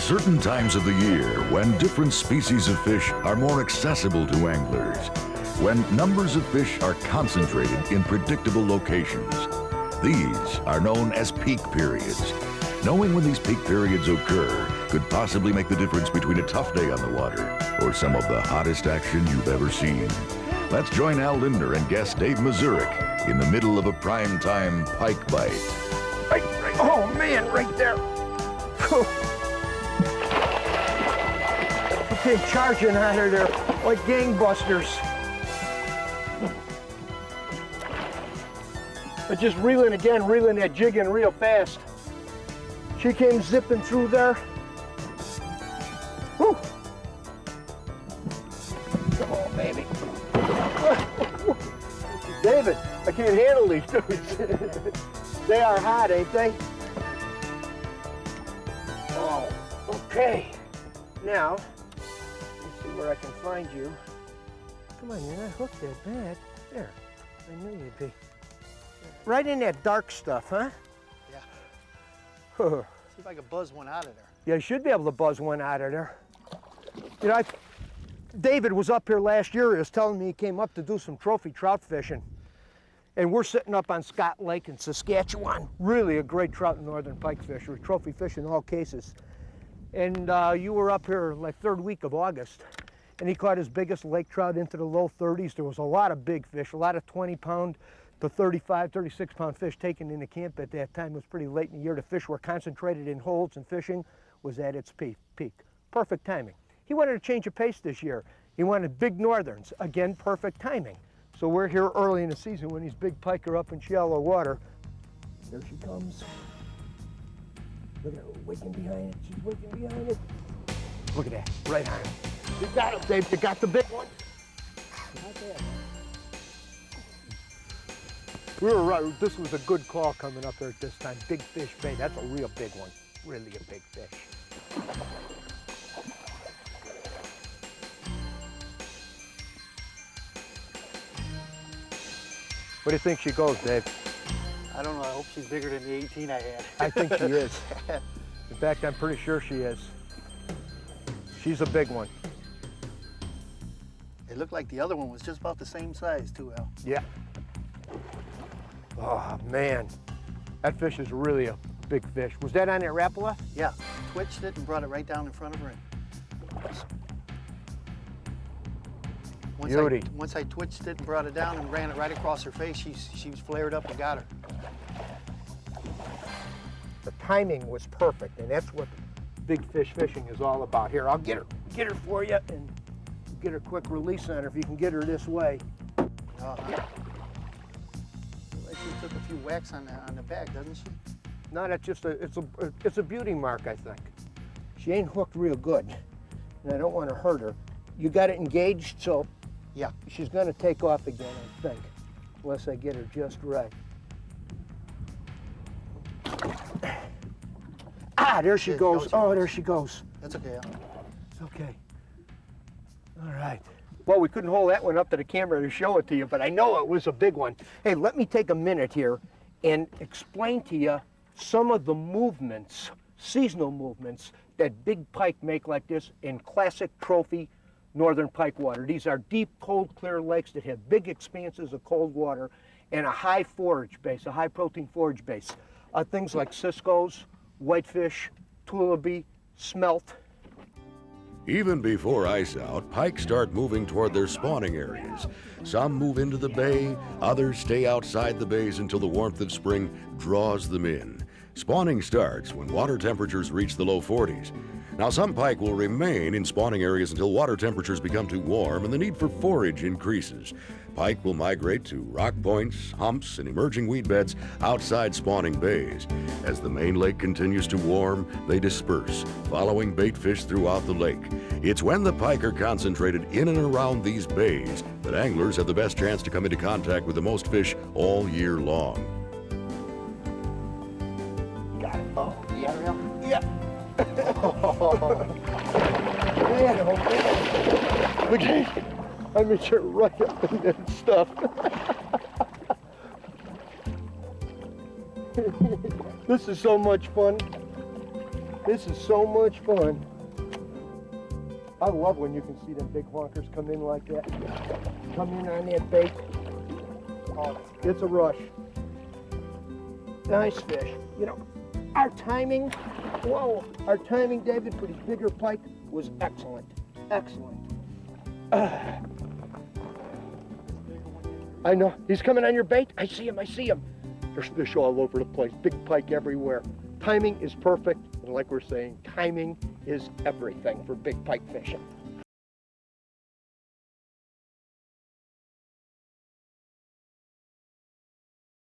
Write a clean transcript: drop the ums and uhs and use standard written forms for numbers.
certain times of the year when different species of fish are more accessible to anglers, when numbers of fish are concentrated in predictable locations. These are known as peak periods. Knowing when these peak periods occur could possibly make the difference between a tough day on the water or some of the hottest action you've ever seen. Let's join Al Lindner and guest Dave Mazurek in the middle of a primetime pike bite. Right, oh man, right there. They came charging out of there like gangbusters. But just reeling that jig in real fast. She came zipping through there. Whew. Come on, baby. David, I can't handle these dudes. They are hot, ain't they? Oh, okay. Now, let's see where I can find you. Come on, you're not hooked that bad. There, I knew you'd be. Right in that dark stuff, huh? Yeah. See if I can buzz one out of there. Yeah, you should be able to buzz one out of there. You know, David was up here last year. He was telling me he came up to do some trophy trout fishing. And we're sitting up on Scott Lake in Saskatchewan. Really a great trout and northern pike fishery, trophy fish in all cases. And you were up here like third week of August, and he caught his biggest lake trout into the low 30s. There was a lot of big fish, a lot of 20-pound to 35, 36-pound fish taken into camp at that time. It was pretty late in the year. The fish were concentrated in holes, and fishing was at its peak. Perfect timing. He wanted to change of pace this year. He wanted big northerns. Again, perfect timing. So we're here early in the season when these big pike are up in shallow water. There she comes. Look at her wigging behind it. She's wigging behind it. Look at that, right on it. You got him, Dave. You got the big one. Not bad. We were right. This was a good call coming up here at this time. Big fish bait. That's a real big one. Really a big fish. What do you think she goes, Dave? I don't know. I hope she's bigger than the 18 I had. I think she is. In fact, I'm pretty sure she is. She's a big one. It looked like the other one was just about the same size too, Al. Yeah. Oh, man. That fish is really a big fish. Was that on that Rapala? Yeah. Twitched it and brought it right down in front of her. Once I twitched it and brought it down and ran it right across her face, she was flared up and got her. The timing was perfect, and that's what big fish fishing is all about. Here, I'll get her for you and get a quick release on her if you can get her this way. She took a few whacks on the back, doesn't she? No, that's just it's a beauty mark, I think. She ain't hooked real good, and I don't want to hurt her. You got it engaged, so yeah, she's going to take off again, I think, unless I get her just right. Ah, there she goes. Oh, there she goes. That's okay, Al. It's okay. All right. Well, we couldn't hold that one up to the camera to show it to you, but I know it was a big one. Hey, let me take a minute here and explain to you some of the movements, seasonal movements, that big pike make like this in classic trophy northern pike water. These are deep, cold, clear lakes that have big expanses of cold water and a high forage base, a high protein forage base. Things like ciscos, whitefish, tullibee, smelt. Even before ice out, pike start moving toward their spawning areas. Some move into the bay, others stay outside the bays until the warmth of spring draws them in. Spawning starts when water temperatures reach the low 40s. Now, some pike will remain in spawning areas until water temperatures become too warm and the need for forage increases. Pike will migrate to rock points, humps, and emerging weed beds outside spawning bays. As the main lake continues to warm, they disperse, following bait fish throughout the lake. It's when the pike are concentrated in and around these bays that anglers have the best chance to come into contact with the most fish all year long. Got it. Oh, Yeah, Al? yeah. Man, oh man. Look at it. I mean, you're right up in that stuff. This is so much fun. This is so much fun. I love when you can see them big honkers come in like that. Come in on that bait. Oh, it's a rush. Nice fish. You know, our timing, whoa, our timing, David, for these bigger pike was excellent. Excellent. I know. He's coming on your bait. I see him. I see him. There's fish all over the place. Big pike everywhere. Timing is perfect. And like we're saying, timing is everything for big pike fishing.